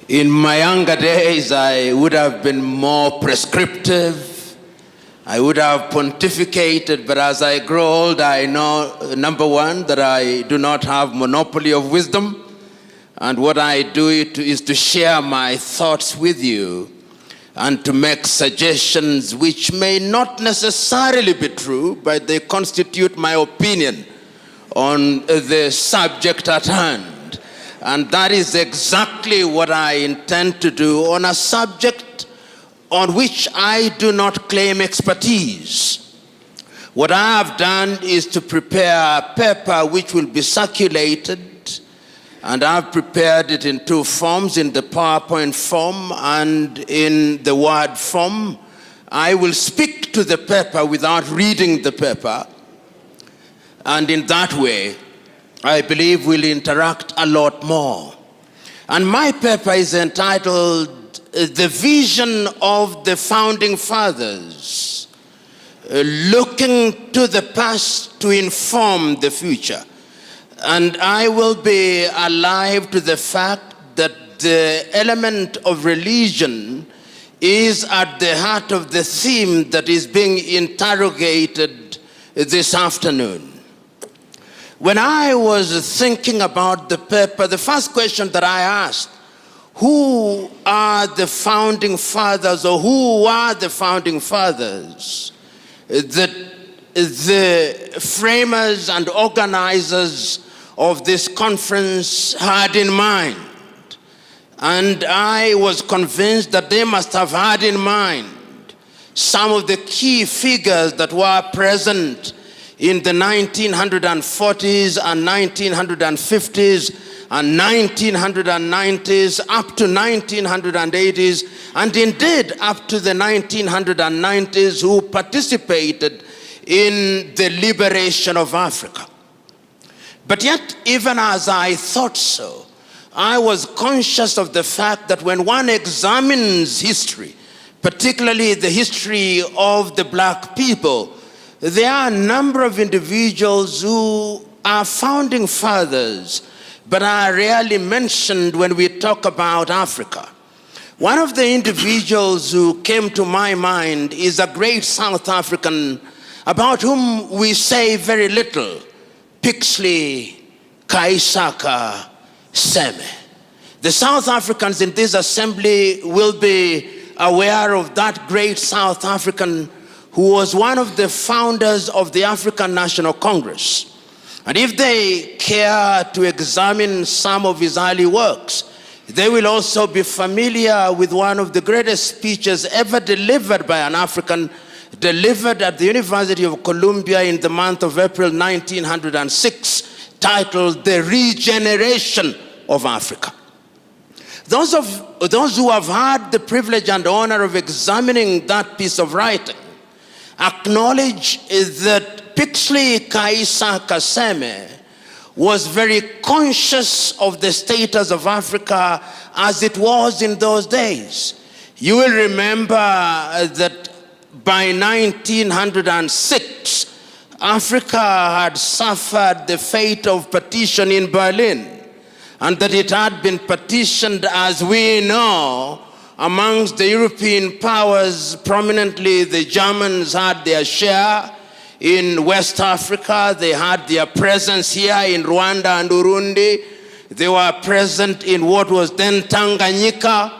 In my younger days, I would have been more prescriptive. I would have pontificated, but as I grow old, I know, number one, that I do not have monopoly of wisdom. And what I do is to share my thoughts with you and to make suggestions which may not necessarily be true, but they constitute my opinion on the subject at hand. And that is exactly what I intend to do on a subject on which I do not claim expertise. What I have done is to prepare a paper which will be circulated, and I've prepared it in two forms, in the PowerPoint form and in the Word form. I will speak to the paper without reading the paper, and in that way, I believe we'll interact a lot more. And my paper is entitled, The Vision of the Founding Fathers, Looking to the Past to Inform the Future. And I will be alive to the fact that the element of religion is at the heart of the theme that is being interrogated this afternoon. When I was thinking about the paper, the first question that I asked, who are the founding fathers, or who are the founding fathers that the framers and organizers of this conference had in mind? And I was convinced that they must have had in mind some of the key figures that were present in the 1940s and 1950s and 1990s up to 1980s, and indeed up to the 1990s, who participated in the liberation of Africa. But yet, even as I thought so, I was conscious of the fact that when one examines history, particularly the history of the black people, there are a number of individuals who are founding fathers, but are rarely mentioned when we talk about Africa. One of the individuals who came to my mind is a great South African about whom we say very little, P.L.O Kaisaka Seme. The South Africans in this assembly will be aware of that great South African who was one of the founders of the African National Congress. And if they care to examine some of his early works, they will also be familiar with one of the greatest speeches ever delivered by an African, delivered at the University of Columbia in the month of April 1906, titled The Regeneration of Africa. Those who have had the privilege and honor of examining that piece of writing acknowledge that P.L.O Kaisaka Seme was very conscious of the status of Africa as it was in those days. You will remember that by 1906, Africa had suffered the fate of partition in Berlin, and that it had been partitioned, as we know, amongst the European powers. Prominently, the Germans had their share in West Africa. They had their presence here in Rwanda and Burundi. They were present in what was then Tanganyika.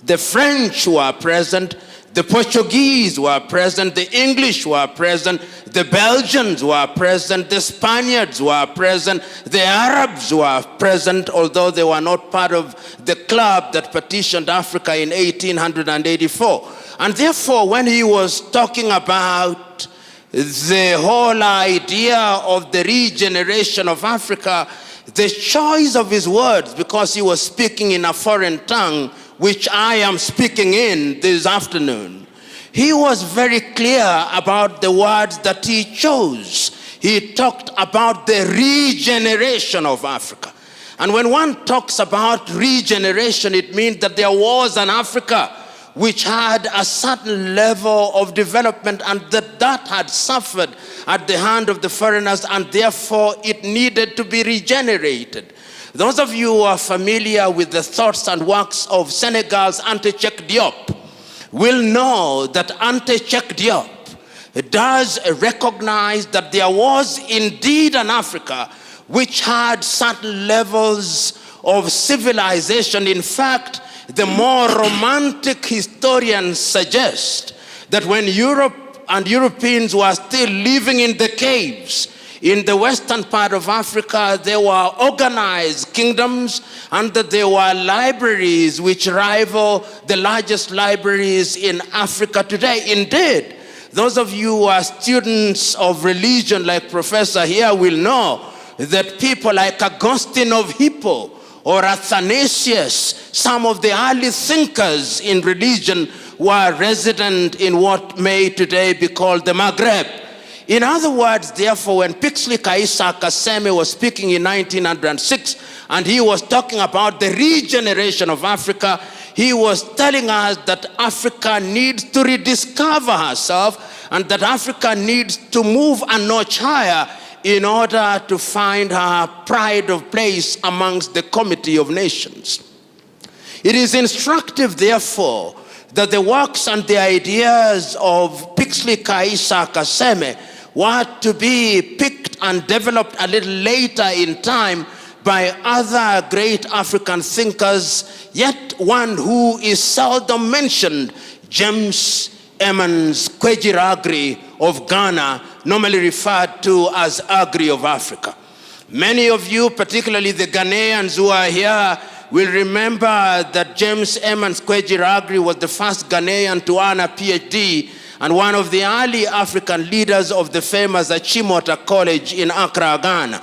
The French were present. The Portuguese were present. The English were present. The Belgians were present. The Spaniards were present. The Arabs were present, although they were not part of the club that partitioned Africa in 1884. And therefore, when he was talking about the whole idea of the regeneration of Africa, the choice of his words, because he was speaking in a foreign tongue, which I am speaking in this afternoon, he was very clear about the words that he chose. He talked about the regeneration of Africa. And when one talks about regeneration, it means that there was an Africa which had a certain level of development, and that had suffered at the hand of the foreigners, and therefore it needed to be regenerated. Those of you who are familiar with the thoughts and works of Senegal's Anta Cheikh Diop will know that Anta Cheikh Diop does recognize that there was indeed an Africa which had certain levels of civilization. In fact, the more romantic historians suggest that when Europe and Europeans were still living in the caves in the western part of Africa, there were organized kingdoms and that there were libraries which rival the largest libraries in Africa today. Indeed, those of you who are students of religion like Professor here will know that people like Augustine of Hippo or Athanasius, some of the early thinkers in religion, were resident in what may today be called the Maghreb. In other words, therefore, when P.L.O Kaisa Kaseme was speaking in 1906, and he was talking about the regeneration of Africa, he was telling us that Africa needs to rediscover herself and that Africa needs to move a notch higher in order to find her pride of place amongst the community of nations. It is instructive, therefore, that the works and the ideas of P.L.O Kaisa Kaseme were to be picked and developed a little later in time by other great African thinkers, yet one who is seldom mentioned, James Emmons Kwegyir of Ghana, normally referred to as Agri of Africa. Many of you, particularly the Ghanaians who are here, will remember that James Emmons Kwegyir was the first Ghanaian to earn a PhD and one of the early African leaders of the famous Achimota College in Accra, Ghana.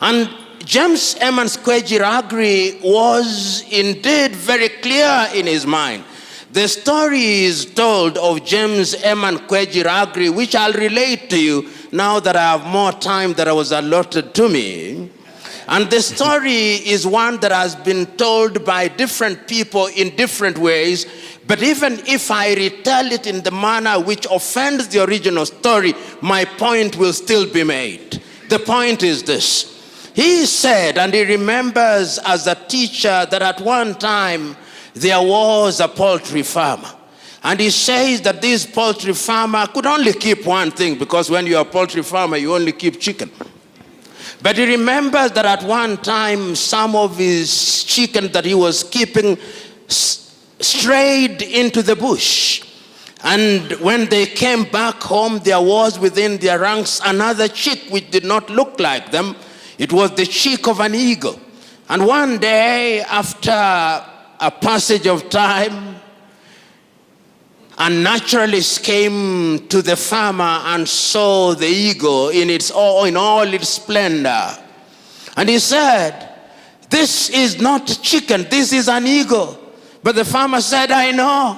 And James Emmons Kwegyir was indeed very clear in his mind. The story is told of James Emmons Kwegyir, which I'll relate to you now that I have more time than was allotted to me. And the story is one that has been told by different people in different ways, but even if I retell it in the manner which offends the original story, my point will still be made. The point is this. He said, and he remembers as a teacher, that at one time there was a poultry farmer. And he says that this poultry farmer could only keep one thing, because when you're a poultry farmer, you only keep chicken. But he remembers that at one time, some of his chicken that he was keeping strayed into the bush. And when they came back home, there was within their ranks another chick which did not look like them. It was the chick of an eagle. And one day, after a passage of time, a naturalist came to the farmer and saw the eagle in all its splendor. And he said, "This is not chicken, this is an eagle." But the farmer said, "I know.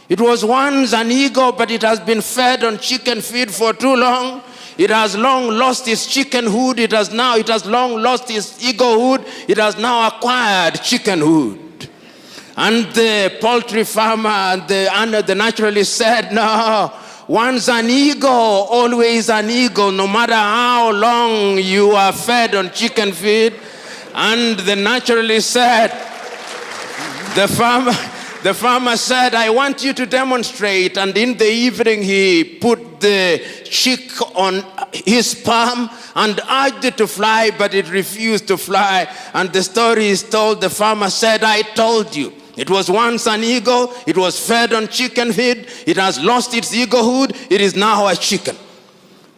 It was once an eagle, but it has been fed on chicken feed for too long. It has long lost its chickenhood. It has long lost its eaglehood. It has now acquired chickenhood." And the poultry farmer and the naturalist said, "No, once an eagle, always an eagle, no matter how long you are fed on chicken feed." And the naturalist said, the farmer said, "I want you to demonstrate." And in the evening, he put the chick on his palm and urged it to fly, but it refused to fly. And the story is told, the farmer said, "I told you. It was once an eagle, it was fed on chicken feed, it has lost its eaglehood, it is now a chicken."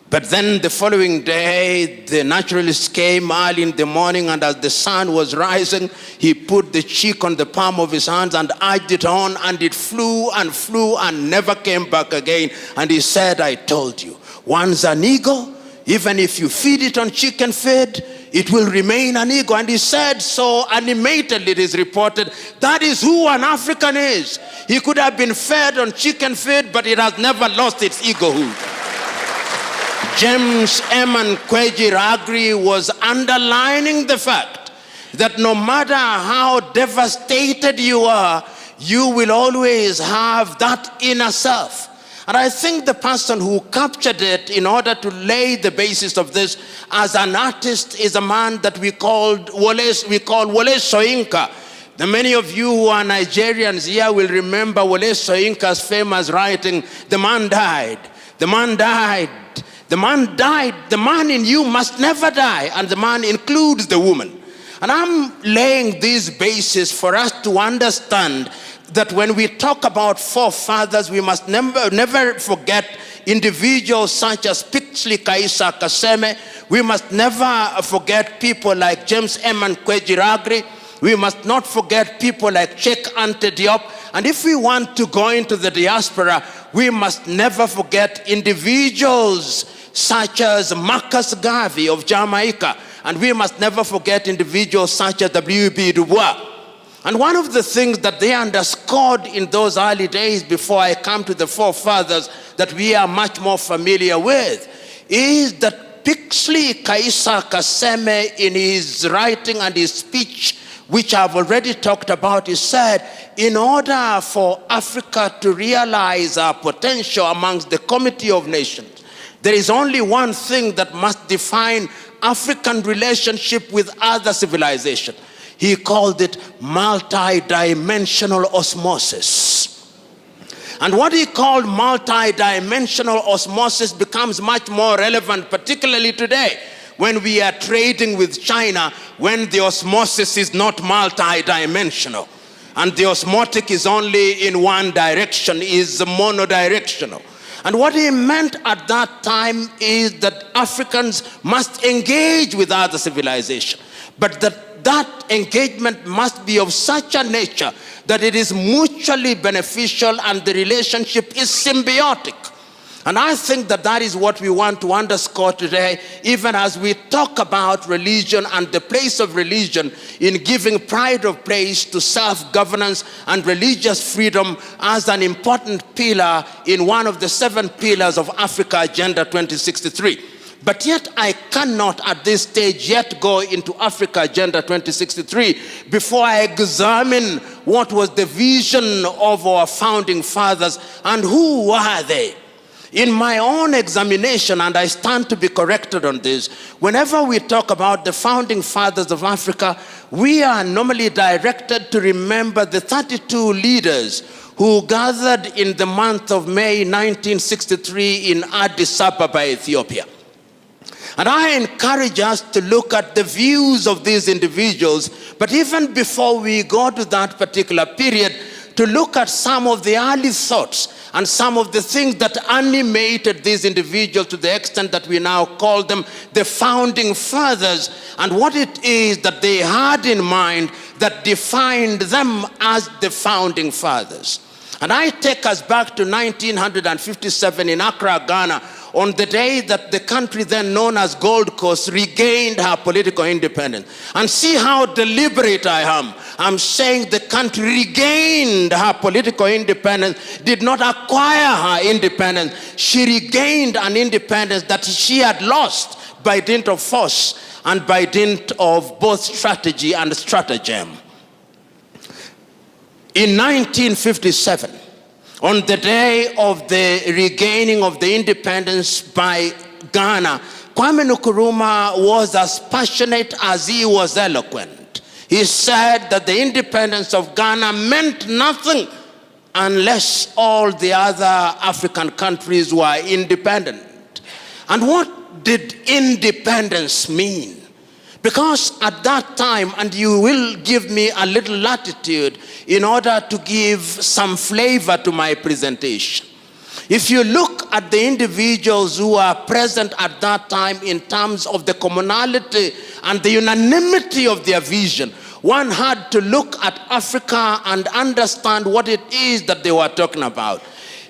But then the following day, the naturalist came early in the morning, and as the sun was rising, he put the chick on the palm of his hands and urged it on, and it flew and never came back again. And he said, "I told you, once an eagle, even if you feed it on chicken feed, it will remain an eagle." And he said so animatedly, it is reported, that is who an African is. He could have been fed on chicken feed, but it has never lost its eaglehood. James Emmons Kwegyir was underlining the fact that no matter how devastated you are, you will always have that inner self. And I think the person who captured it in order to lay the basis of this as an artist is a man that we call Wole Soyinka. The many of you who are Nigerians here will remember Wole Soyinka's famous writing, "The man died, the man died, the man died, the man in you must never die," and the man includes the woman. And I'm laying this basis for us to understand that when we talk about forefathers, we must never forget individuals such as P.L.O, Kaisa Kaseme. We must never forget people like James Eman Kwejiragri. We must not forget people like Cheikh Ante Diop. And if we want to go into the diaspora, we must never forget individuals such as Marcus Garvey of Jamaica. And we must never forget individuals such as W.B. Du Bois. And one of the things that they underscored in those early days before I come to the forefathers that we are much more familiar with is that P.L.O Kaisa Kaseme, in his writing and his speech, which I've already talked about, he said, in order for Africa to realize our potential amongst the Committee of Nations, there is only one thing that must define African relationship with other civilizations. He called it multi-dimensional osmosis. And what he called multi-dimensional osmosis becomes much more relevant, particularly today, when we are trading with China, when the osmosis is not multi-dimensional. And the osmotic is only in one direction, is monodirectional. And what he meant at that time is that Africans must engage with other civilizations, but that engagement must be of such a nature that it is mutually beneficial and the relationship is symbiotic. And I think that is what we want to underscore today, even as we talk about religion and the place of religion in giving pride of place to self-governance and religious freedom as an important pillar in one of the 7 pillars of Africa Agenda 2063. But yet I cannot at this stage yet go into Africa Agenda 2063 before I examine what was the vision of our founding fathers and who were they. In my own examination, and I stand to be corrected on this, whenever we talk about the founding fathers of Africa, we are normally directed to remember the 32 leaders who gathered in the month of May 1963 in Addis Ababa, Ethiopia. And I encourage us to look at the views of these individuals, but even before we go to that particular period, to look at some of the early thoughts and some of the things that animated these individuals to the extent that we now call them the founding fathers, and what it is that they had in mind that defined them as the founding fathers. And I take us back to 1957 in Accra, Ghana, on the day that the country then known as Gold Coast regained her political independence. And see how deliberate I am. I'm saying the country regained her political independence, did not acquire her independence. She regained an independence that she had lost by dint of force and by dint of both strategy and stratagem. In 1957, on the day of the regaining of the independence by Ghana, Kwame Nkrumah was as passionate as he was eloquent. He said that the independence of Ghana meant nothing unless all the other African countries were independent. And what did independence mean? Because at that time, and you will give me a little latitude in order to give some flavor to my presentation. If you look at the individuals who are present at that time in terms of the commonality and the unanimity of their vision, one had to look at Africa and understand what it is that they were talking about.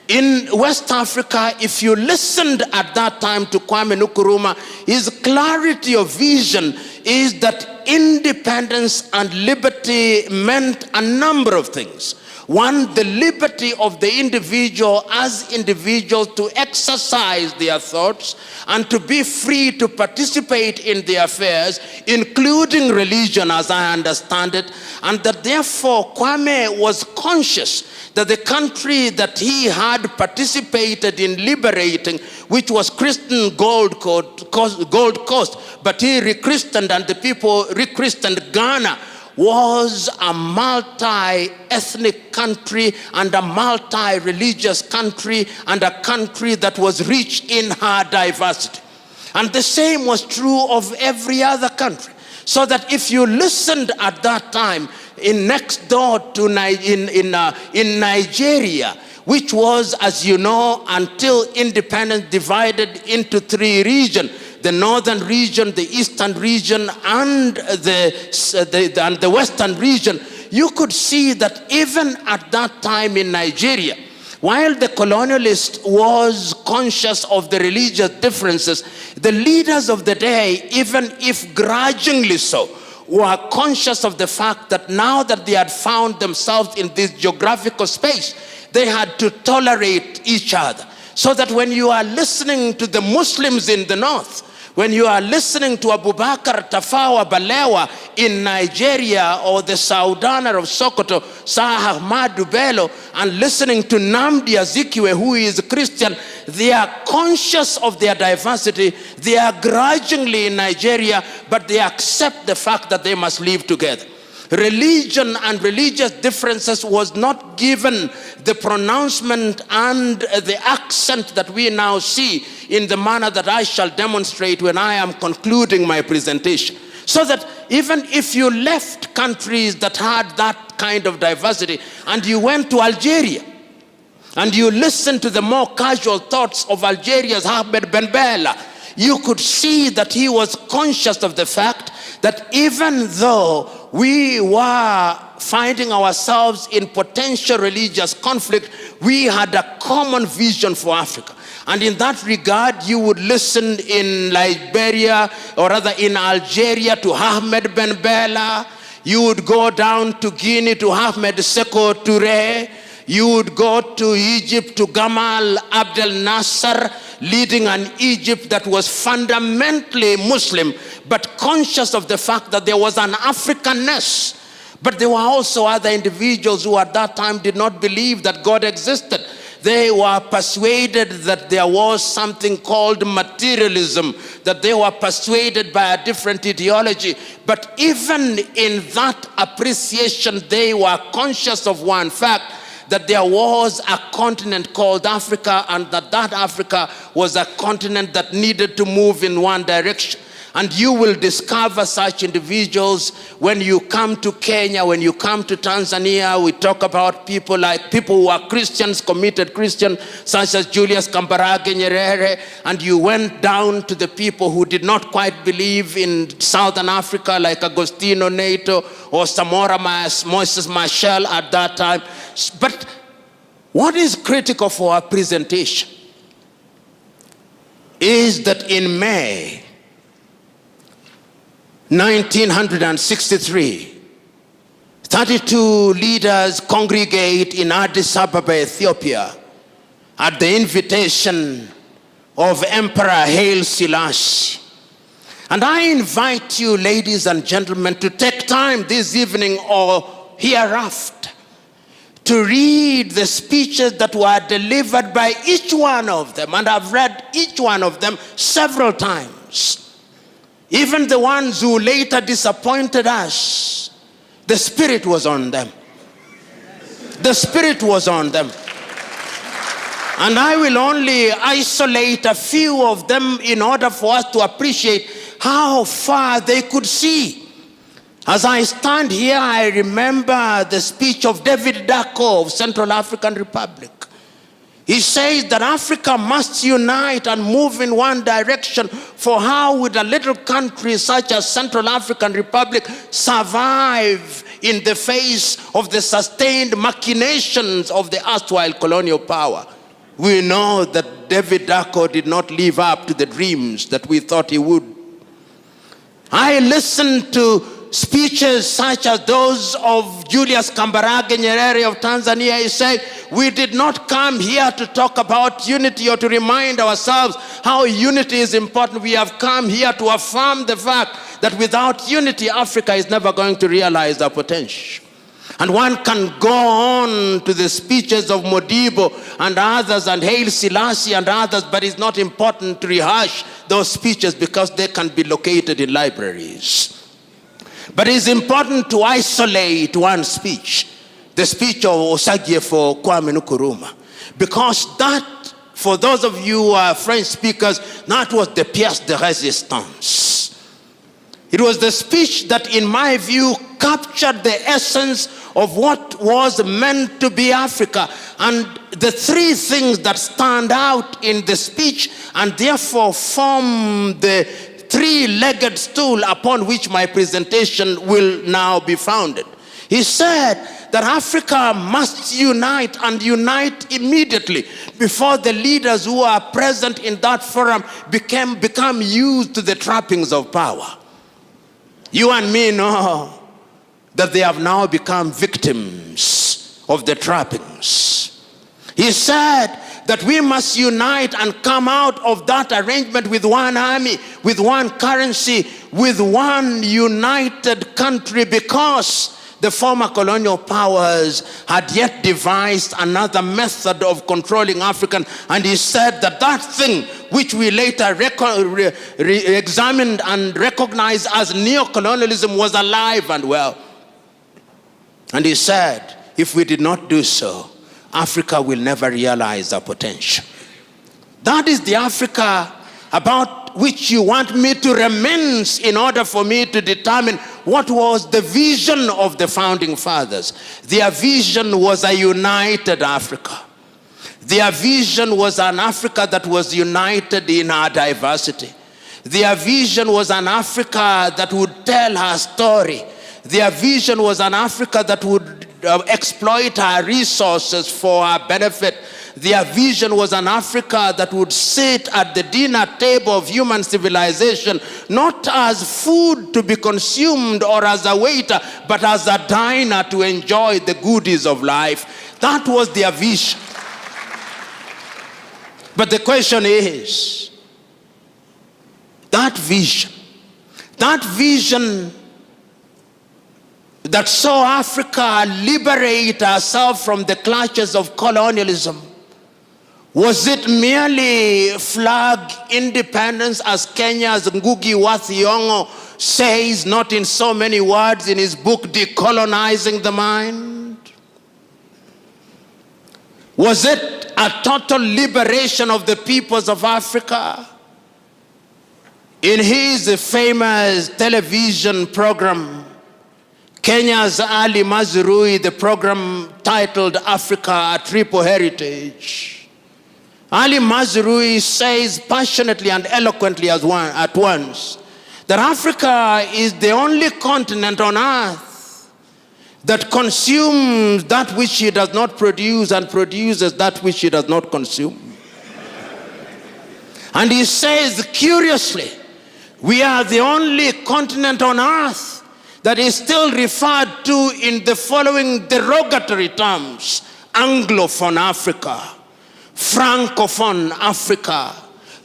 In West Africa, if you listened at that time to Kwame Nkrumah, his clarity of vision is that independence and liberty meant a number of things. One, the liberty of the individual as individuals to exercise their thoughts and to be free to participate in their affairs, including religion as I understand it, and that therefore Kwame was conscious that the country that he had participated in liberating, which was Christian Gold Coast, but he rechristened and the people rechristened Ghana, was a multi-ethnic country and a multi-religious country and a country that was rich in her diversity. And the same was true of every other country. So that if you listened at that time in next door to in Nigeria, which was, as you know, until independence divided into three regions, the northern region, the eastern region, and the western region, you could see that even at that time in Nigeria, while the colonialist was conscious of the religious differences, the leaders of the day, even if grudgingly so, were conscious of the fact that now that they had found themselves in this geographical space, they had to tolerate each other. So that when you are listening to the Muslims in the north, when you are listening to Abubakar Tafawa Balewa in Nigeria, or the Saudaner of Sokoto, Sah Ahmadu Bello, and listening to Namdi Azikiwe, who is a Christian, they are conscious of their diversity. They are grudgingly in Nigeria, but they accept the fact that they must live together. Religion and religious differences was not given the pronouncement and the accent that we now see in the manner that I shall demonstrate when I am concluding my presentation. So that even if you left countries that had that kind of diversity and you went to Algeria and you listened to the more casual thoughts of Algeria's Ahmed Ben Bella, you could see that he was conscious of the fact that even though we were finding ourselves in potential religious conflict, we had a common vision for Africa. And in that regard, you would listen in Liberia, or rather in Algeria, to Ahmed Ben Bella. You would go down to Guinea to Ahmed Sékou Touré. You would go to Egypt to Gamal Abdel Nasser, leading an Egypt that was fundamentally Muslim, but conscious of the fact that there was an Africanness. But there were also other individuals who at that time did not believe that God existed. They were persuaded that there was something called materialism, that they were persuaded by a different ideology. But even in that appreciation, they were conscious of one fact, that there was a continent called Africa, and that Africa was a continent that needed to move in one direction. And you will discover such individuals when you come to Kenya, when you come to Tanzania. We talk about people who are Christians, committed Christians, such as Julius Kambarage Nyerere. And you went down to the people who did not quite believe in Southern Africa, like Agostino Neto or Samora Moses Machel at that time. But what is critical for our presentation is that in May 1963, 32 leaders congregate in Addis Ababa, Ethiopia, at the invitation of Emperor Haile Selassie. And I invite you, ladies and gentlemen, to take time this evening or hereafter to read the speeches that were delivered by each one of them. And I've read each one of them several times. Even the ones who later disappointed us, the Spirit was on them. The Spirit was on them. And I will only isolate a few of them in order for us to appreciate how far they could see. As I stand here, I remember the speech of David Dacko of Central African Republic. He says that Africa must unite and move in one direction, for how would a little country such as Central African Republic survive in the face of the sustained machinations of the erstwhile colonial power? We know that David Dacko did not live up to the dreams that we thought he would. I listened to speeches such as those of Julius Kambarage Nyerere of Tanzania, he said, we did not come here to talk about unity or to remind ourselves how unity is important. We have come here to affirm the fact that without unity, Africa is never going to realize their potential. And one can go on to the speeches of Modibo and others and Haile Selassie and others, but it's not important to rehash those speeches because they can be located in libraries. But it's important to isolate one speech, the speech of Osagyefo Kwame Nkrumah, because that, for those of you who are French speakers, that was the pièce de résistance. It was the speech that, in my view, captured the essence of what was meant to be Africa. And the three things that stand out in the speech and therefore form the three-legged stool upon which my presentation will now be founded. He said that Africa must unite and unite immediately before the leaders who are present in that forum become used to the trappings of power. You and me know that they have now become victims of the trappings. He said that we must unite and come out of that arrangement with one army, with one currency, with one united country, because the former colonial powers had yet devised another method of controlling African. And he said that that thing which we later examined and recognized as neocolonialism was alive and well. And he said, if we did not do so, Africa will never realize our potential. That is the Africa about which you want me to reminisce in order for me to determine what was the vision of the founding fathers. Their vision was a united Africa. Their vision was an Africa that was united in our diversity. Their vision was an Africa that would tell her story. Their vision was an Africa that would exploit our resources for our benefit. Their vision was an Africa that would sit at the dinner table of human civilization, not as food to be consumed or as a waiter, but as a diner to enjoy the goodies of life. That was their vision. But the question is, that vision that saw Africa liberate herself from the clutches of colonialism, was it merely flag independence, as Kenya's Ngugi wa Thiong'o says, not in so many words, in his book Decolonizing the Mind? Was it a total liberation of the peoples of Africa? In his famous television program, Kenya's Ali Mazrui, the program titled Africa, A Triple Heritage, Ali Mazrui says passionately and eloquently at once that Africa is the only continent on earth that consumes that which it does not produce and produces that which it does not consume. And he says, curiously, we are the only continent on earth that is still referred to in the following derogatory terms: Anglophone Africa, Francophone Africa,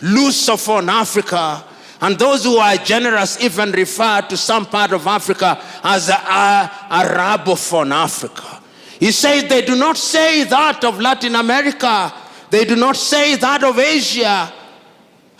Lusophone Africa, and those who are generous even refer to some part of Africa as Arabophone Africa. He says they do not say that of Latin America, they do not say that of Asia.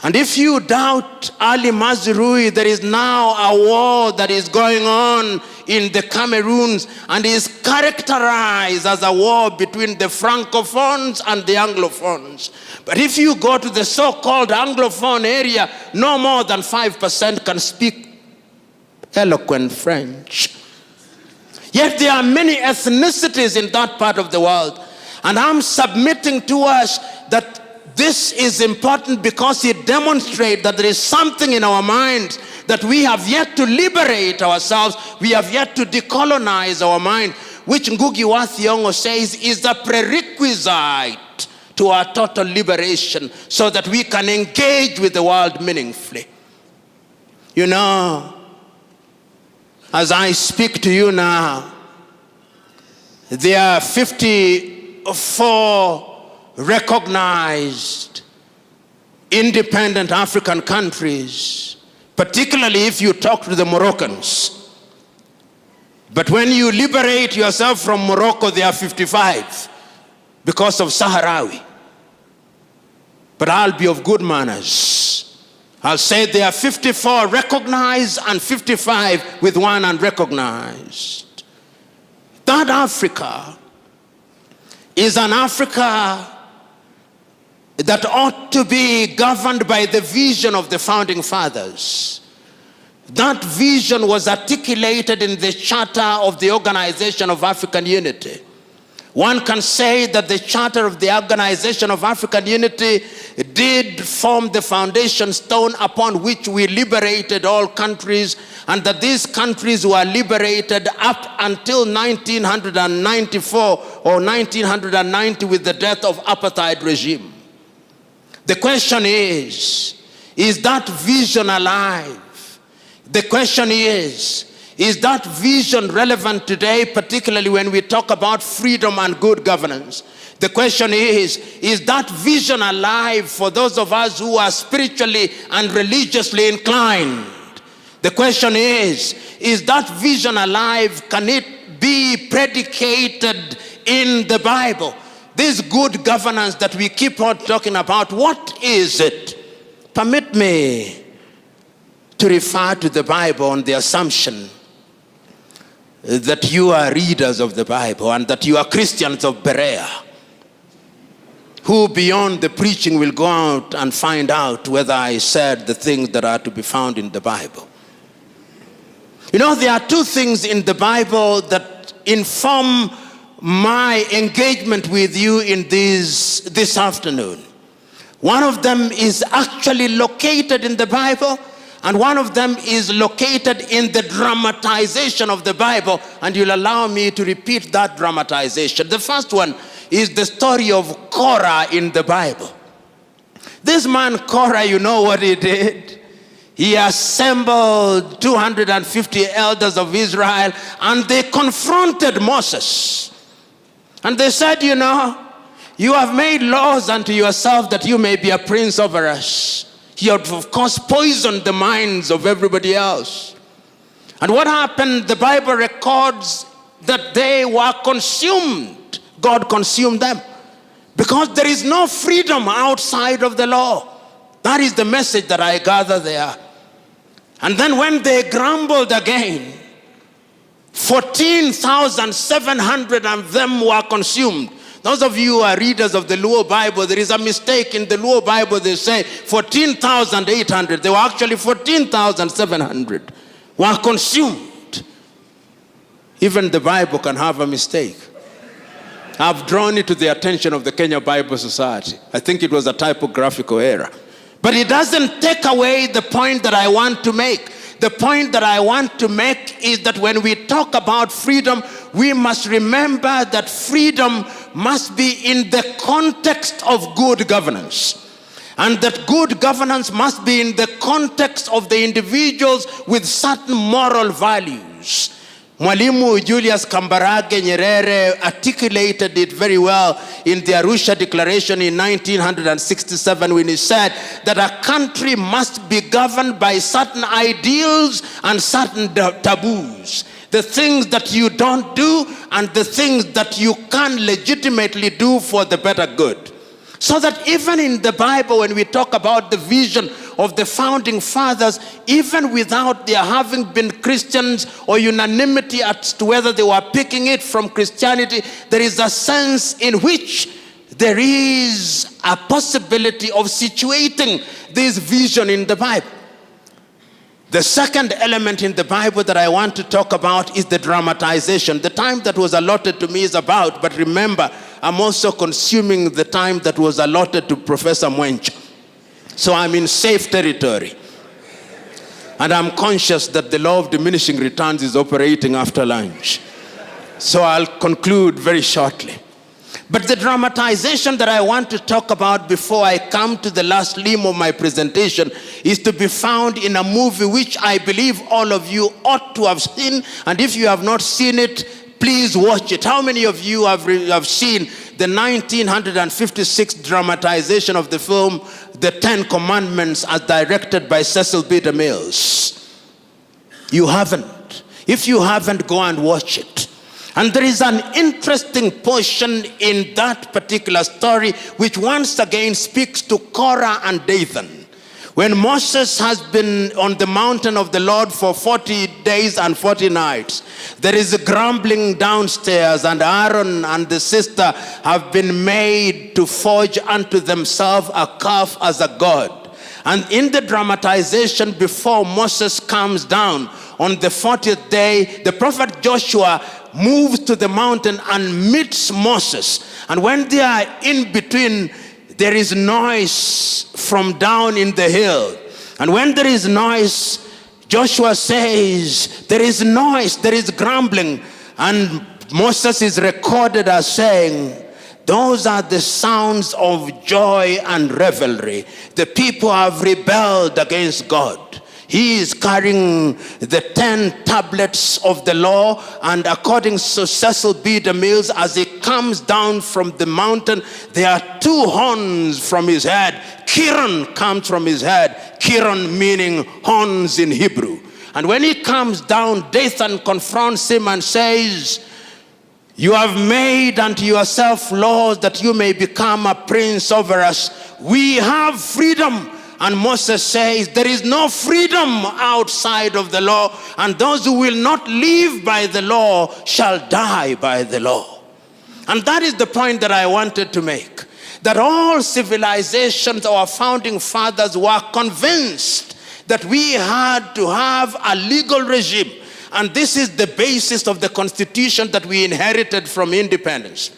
And if you doubt Ali Mazrui, there is now a war that is going on in the Cameroons and is characterized as a war between the Francophones and the Anglophones. But if you go to the so-called Anglophone area, no more than 5% can speak eloquent French. Yet there are many ethnicities in that part of the world. And I'm submitting to us that this is important because it demonstrates that there is something in our minds that we have yet to liberate ourselves. We have yet to decolonize our mind, which Ngugi wa Thiong'o says is a prerequisite to our total liberation so that we can engage with the world meaningfully. You know, As I speak to you now, there are 54 recognized independent African countries, particularly if you talk to the Moroccans. But when you liberate yourself from Morocco, there are 55 because of Sahrawi. But I'll be of good manners. I'll say there are 54 recognized and 55 with one unrecognized. That Africa is an Africa that ought to be governed by the vision of the founding fathers. That vision was articulated in the Charter of the Organization of African Unity. One can say that the Charter of the Organization of African Unity did form the foundation stone upon which we liberated all countries, and that these countries were liberated up until 1994 or 1990 with the death of apartheid regime. The question is that vision alive? The question is that vision relevant today, particularly when we talk about freedom and good governance? The question is that vision alive for those of us who are spiritually and religiously inclined? The question is that vision alive? Can it be predicated in the Bible? This good governance that we keep on talking about, what is it? Permit me to refer to the Bible on the assumption that you are readers of the Bible and that you are Christians of Berea, who beyond the preaching will go out and find out whether I said the things that are to be found in the Bible. You know, there are two things in the Bible that inform my engagement with you in this afternoon. One of them is actually located in the Bible, and one of them is located in the dramatization of the Bible, and you'll allow me to repeat that dramatization. The first one is the story of Korah in the Bible. This man Korah, you know what he did? He assembled 250 elders of Israel, and they confronted Moses. And they said, you know, you have made laws unto yourself that you may be a prince over us. He had, of course, poisoned the minds of everybody else. And what happened? The Bible records that they were consumed. God consumed them. Because there is no freedom outside of the law. That is the message that I gather there. And then when they grumbled again, 14,700 of them were consumed. Those of you who are readers of the Luo Bible, there is a mistake in the Luo Bible. They say 14,800. They were actually 14,700 were consumed. Even the Bible can have a mistake. I've drawn it to the attention of the Kenya Bible Society. I think it was a typographical error. But it doesn't take away the point that I want to make. The point that I want to make is that when we talk about freedom, we must remember that freedom must be in the context of good governance. And that good governance must be in the context of the individuals with certain moral values. Mwalimu Julius Kambarage Nyerere articulated it very well in the Arusha Declaration in 1967 when he said that a country must be governed by certain ideals and certain taboos. The things that you don't do and the things that you can legitimately do for the better good. So that even in the Bible, when we talk about the vision of the founding fathers, even without their having been Christians or unanimity as to whether they were picking it from Christianity, there is a sense in which there is a possibility of situating this vision in the Bible. The second element in the Bible that I want to talk about is the dramatization. The time that was allotted to me is about, but remember, I'm also consuming the time that was allotted to Professor Mwencha. So I'm in safe territory. And I'm conscious that the law of diminishing returns is operating after lunch. So I'll conclude very shortly. But the dramatization that I want to talk about before I come to the last limb of my presentation is to be found in a movie which I believe all of you ought to have seen. And if you have not seen it, please watch it. How many of you have seen the 1956 dramatization of the film The Ten Commandments as directed by Cecil B. DeMille? You haven't. If you haven't, go and watch it. And there is an interesting portion in that particular story which once again speaks to Korah and Dathan. When Moses has been on the mountain of the Lord for 40 days and 40 nights, there is a grumbling downstairs, and Aaron and the sister have been made to forge unto themselves a calf as a god. And in the dramatization, before Moses comes down on the 40th day, the prophet Joshua moves to the mountain and meets Moses. And when they are in between, there is noise from down in the hill. And when there is noise, Joshua says, there is noise, there is grumbling. And Moses is recorded as saying, those are the sounds of joy and revelry. The people have rebelled against God. He is carrying the 10 tablets of the law, and according to Cecil B. DeMille, as he comes down from the mountain, there are 2 horns from his head. Kiran comes from his head. Kiran meaning horns in Hebrew. And when he comes down, Dathan confronts him and says, you have made unto yourself laws that you may become a prince over us. We have freedom. And Moses says, there is no freedom outside of the law, and those who will not live by the law shall die by the law. And that is the point that I wanted to make. That all civilizations, our founding fathers were convinced that we had to have a legal regime. And this is the basis of the constitution that we inherited from independence.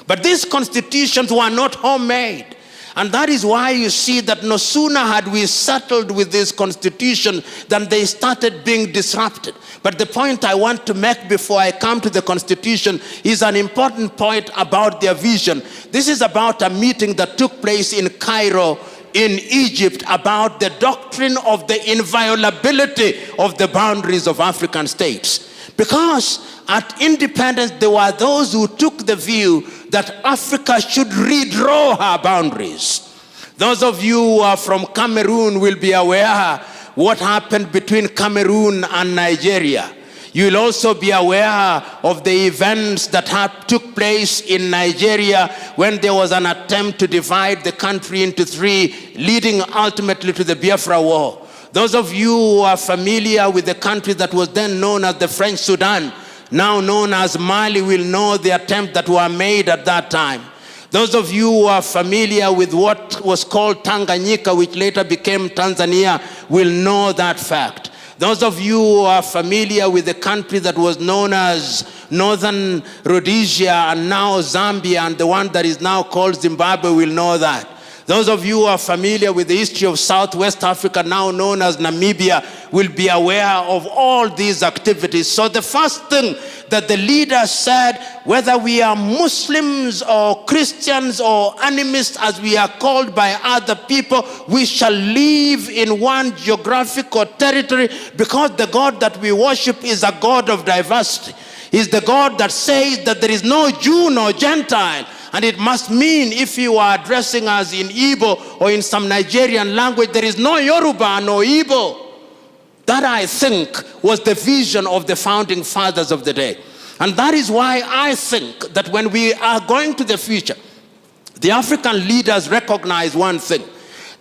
But these constitutions were not homemade. And that is why you see that no sooner had we settled with this constitution than they started being disrupted. But the point I want to make before I come to the constitution is an important point about their vision. This is about a meeting that took place in Cairo, in Egypt, about the doctrine of the inviolability of the boundaries of African states. Because at independence, there were those who took the view that Africa should redraw her boundaries. Those of you who are from Cameroon will be aware what happened between Cameroon and Nigeria. You will also be aware of the events that took place in Nigeria when there was an attempt to divide the country into 3, leading ultimately to the Biafra War. Those of you who are familiar with the country that was then known as the French Sudan, now known as Mali, will know the attempt that were made at that time. Those of you who are familiar with what was called Tanganyika, which later became Tanzania, will know that fact. Those of you who are familiar with the country that was known as Northern Rhodesia and now Zambia, and the one that is now called Zimbabwe, will know that. Those of you who are familiar with the history of Southwest Africa, now known as Namibia, will be aware of all these activities. So the first thing that the leaders said, whether we are Muslims or Christians or animists, as we are called by other people, we shall live in one geographical territory, because the God that we worship is a God of diversity. He's the God that says that there is no Jew nor Gentile. And it must mean, if you are addressing us in Igbo or in some Nigerian language, there is no Yoruba, no Igbo. That, I think, was the vision of the founding fathers of the day. And that is why I think that when we are going to the future, the African leaders recognize one thing,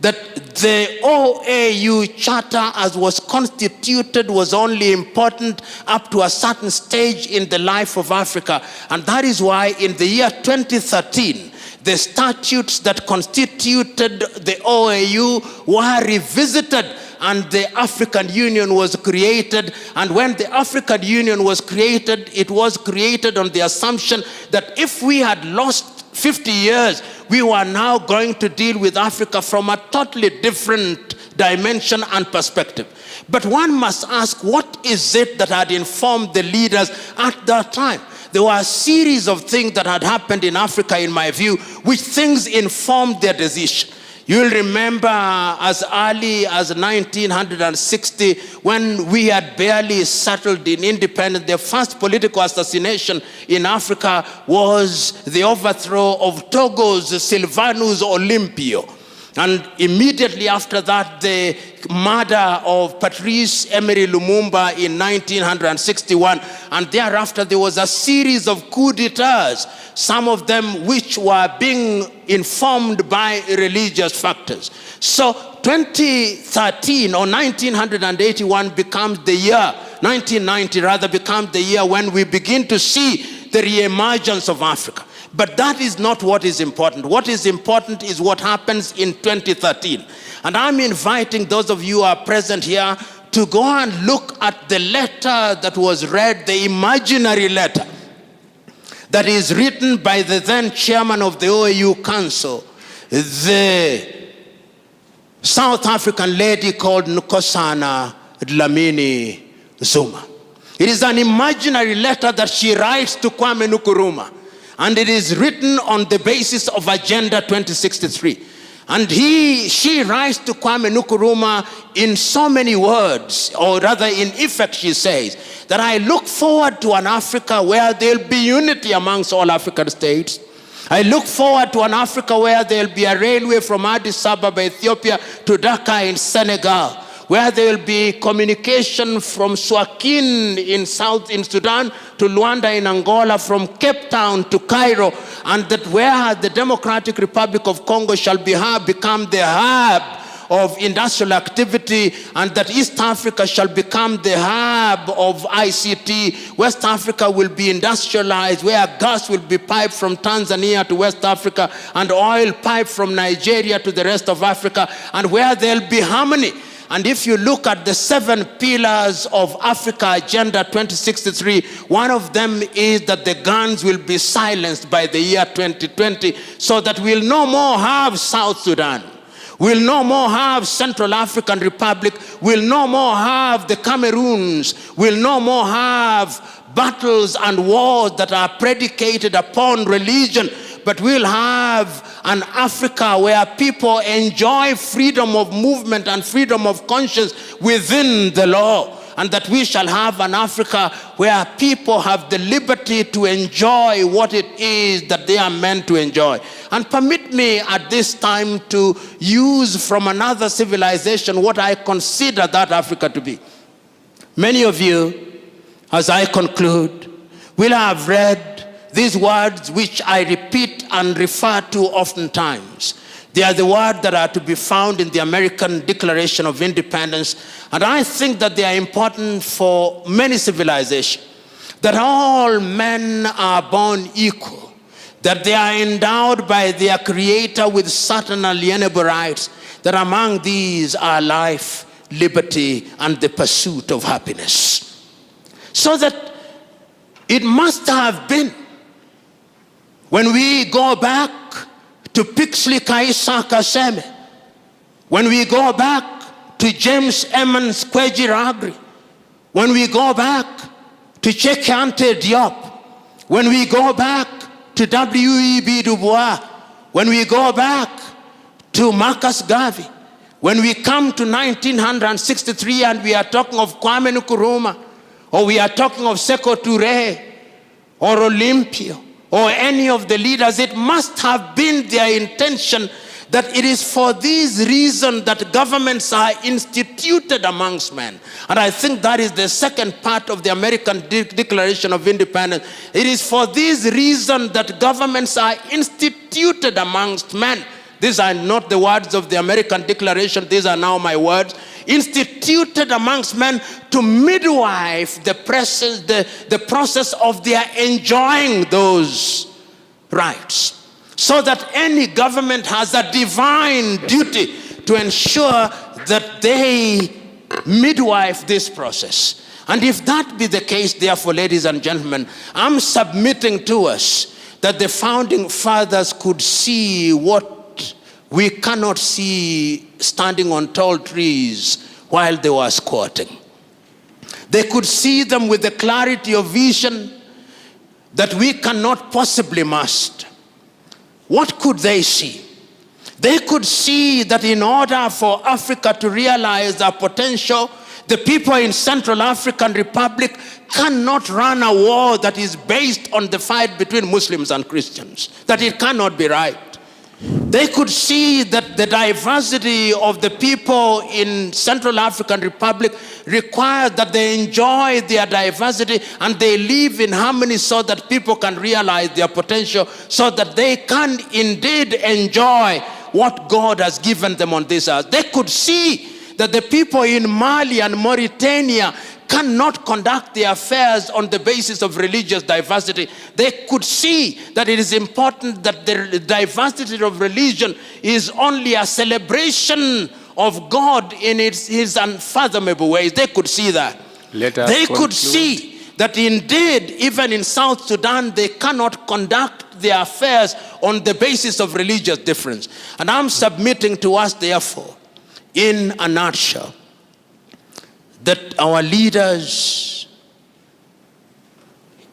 that the OAU charter as was constituted was only important up to a certain stage in the life of Africa. And that is why in the year 2013, the statutes that constituted the OAU were revisited and the African Union was created. And when the African Union was created, it was created on the assumption that if we had lost 50 years, we were now going to deal with Africa from a totally different dimension and perspective. But one must ask, what is it that had informed the leaders at that time? there were a series of things that had happened in Africa, in my view, which things informed their decision. You'll remember as early as 1960, when we had barely settled in independence, the first political assassination in Africa was the overthrow of Togo's Sylvanus Olympio. And immediately after that, the murder of Patrice Emery Lumumba in 1961. And thereafter, there was a series of coups d'etats, some of them which were being informed by religious factors. So 2013 or 1981 becomes the year, 1990 rather, becomes the year when we begin to see the re-emergence of Africa. But that is not what is important. What is important is what happens in 2013. And I'm inviting those of you who are present here to go and look at the letter that was read, the imaginary letter that is written by the then chairman of the OAU Council, the South African lady called Nkosana Dlamini Zuma. It is an imaginary letter that she writes to Kwame Nkrumah. And it is written on the basis of Agenda 2063. And she writes to Kwame Nkrumah in so many words, or rather in effect she says, that I look forward to an Africa where there will be unity amongst all African states. I look forward to an Africa where there will be a railway from Addis Ababa, Ethiopia, to Dhaka in Senegal, where there will be communication from Suakin in Sudan to Luanda in Angola, from Cape Town to Cairo, and that where the Democratic Republic of Congo shall become the hub of industrial activity, and that East Africa shall become the hub of ICT. West Africa will be industrialized, where gas will be piped from Tanzania to West Africa, and oil piped from Nigeria to the rest of Africa, and where there'll be harmony. And if you look at the 7 pillars of Africa Agenda 2063, one of them is that the guns will be silenced by the year 2020, so that we'll no more have South Sudan. We'll no more have Central African Republic. We'll no more have the Cameroons. We'll no more have battles and wars that are predicated upon religion. But we'll have an Africa where people enjoy freedom of movement and freedom of conscience within the law. And that we shall have an Africa where people have the liberty to enjoy what it is that they are meant to enjoy. And permit me at this time to use from another civilization what I consider that Africa to be. Many of you, as I conclude, will have read these words which I repeat and refer to oftentimes. They are the words that are to be found in the American Declaration of Independence. And I think that they are important for many civilizations. That all men are born equal. That they are endowed by their Creator with certain alienable rights. That among these are life, liberty, and the pursuit of happiness. So that it must have been, when we go back to Pixley Kaisa Kaseme, when we go back to James Emmons Kwesi Ragri, when we go back to Cheikh Anta Diop, when we go back to W.E.B. Du Bois, when we go back to Marcus Garvey, when we come to 1963 and we are talking of Kwame Nkrumah, or we are talking of Sekou Touré, or Olympio, or any of the leaders, it must have been their intention that it is for these reasons that governments are instituted amongst men. And I think that is the second part of the American Declaration of Independence. It is for these reasons that governments are instituted amongst men. These are not the words of the American Declaration, these are now my words. Instituted amongst men to midwife the process of their enjoying those rights. So that any government has a divine duty to ensure that they midwife this process. And if that be the case, therefore, ladies and gentlemen, I'm submitting to us that the founding fathers could see what we cannot see standing on tall trees while they were squatting. They could see them with the clarity of vision that we cannot possibly master. What could they see? They could see that in order for Africa to realize their potential, the people in Central African Republic cannot run a war that is based on the fight between Muslims and Christians, that it cannot be right. They could see that the diversity of the people in Central African Republic requires that they enjoy their diversity and they live in harmony so that people can realize their potential, so that they can indeed enjoy what God has given them on this earth. They could see that the people in Mali and Mauritania cannot conduct their affairs on the basis of religious diversity. They could see that it is important that the diversity of religion is only a celebration of God in his unfathomable ways. They could see that. They could see that indeed, even in South Sudan, they cannot conduct their affairs on the basis of religious difference. And I'm submitting to us, therefore, in a nutshell, that our leaders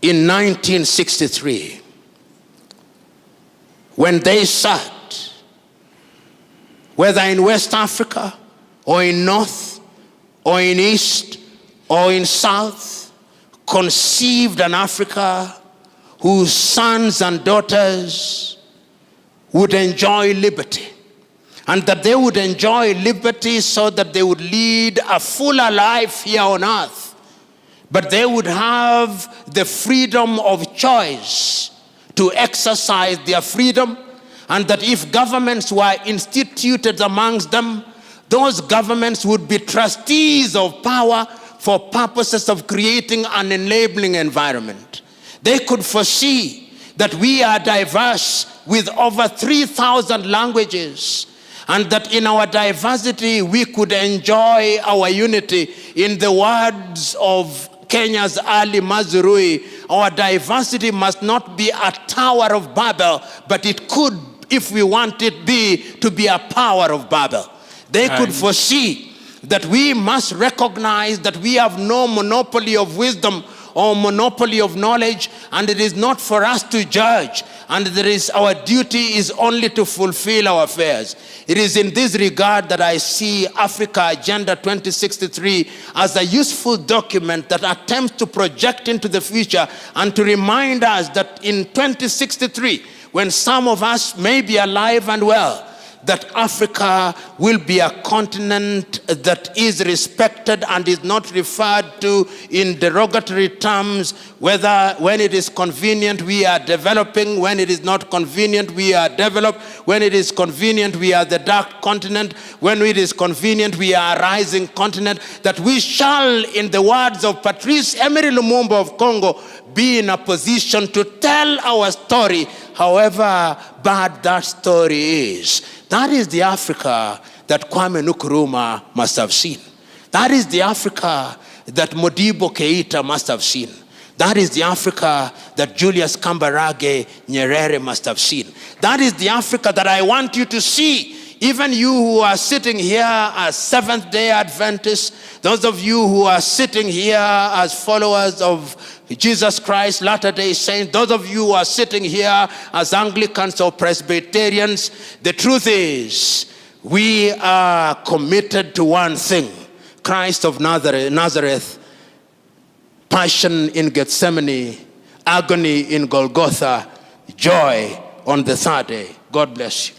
in 1963, when they sat, whether in West Africa or in North or in East or in South, conceived an Africa whose sons and daughters would enjoy liberty, and that they would enjoy liberty so that they would lead a fuller life here on earth. But they would have the freedom of choice to exercise their freedom, and that if governments were instituted amongst them, those governments would be trustees of power for purposes of creating an enabling environment. They could foresee that we are diverse with over 3,000 languages, and that in our diversity we could enjoy our unity. In the words of Kenya's Ali Mazrui, our diversity must not be a Tower of Babel, but it could, if we want it to be a power of Babel. They could foresee that we must recognize that we have no monopoly of wisdom or monopoly of knowledge, and it is not for us to judge, and our duty is only to fulfill our affairs. It is in this regard that I see Africa Agenda 2063 as a useful document that attempts to project into the future and to remind us that in 2063, when some of us may be alive and well, that Africa will be a continent that is respected and is not referred to in derogatory terms, whether when it is convenient we are developing, when it is not convenient we are developed, when it is convenient we are the dark continent, when it is convenient we are a rising continent, that we shall, in the words of Patrice Emery Lumumba of Congo, be in a position to tell our story, however bad that story is. That is the Africa that Kwame Nkrumah must have seen. That is the Africa that Modibo Keita must have seen. That is the Africa that Julius Kambarage Nyerere must have seen. That is the Africa that I want you to see. Even you who are sitting here as Seventh-day Adventists, those of you who are sitting here as followers of Jesus Christ, Latter-day Saints, those of you who are sitting here as Anglicans or Presbyterians, the truth is, we are committed to one thing: Christ of Nazareth, passion in Gethsemane, agony in Golgotha, joy on the third day. God bless you.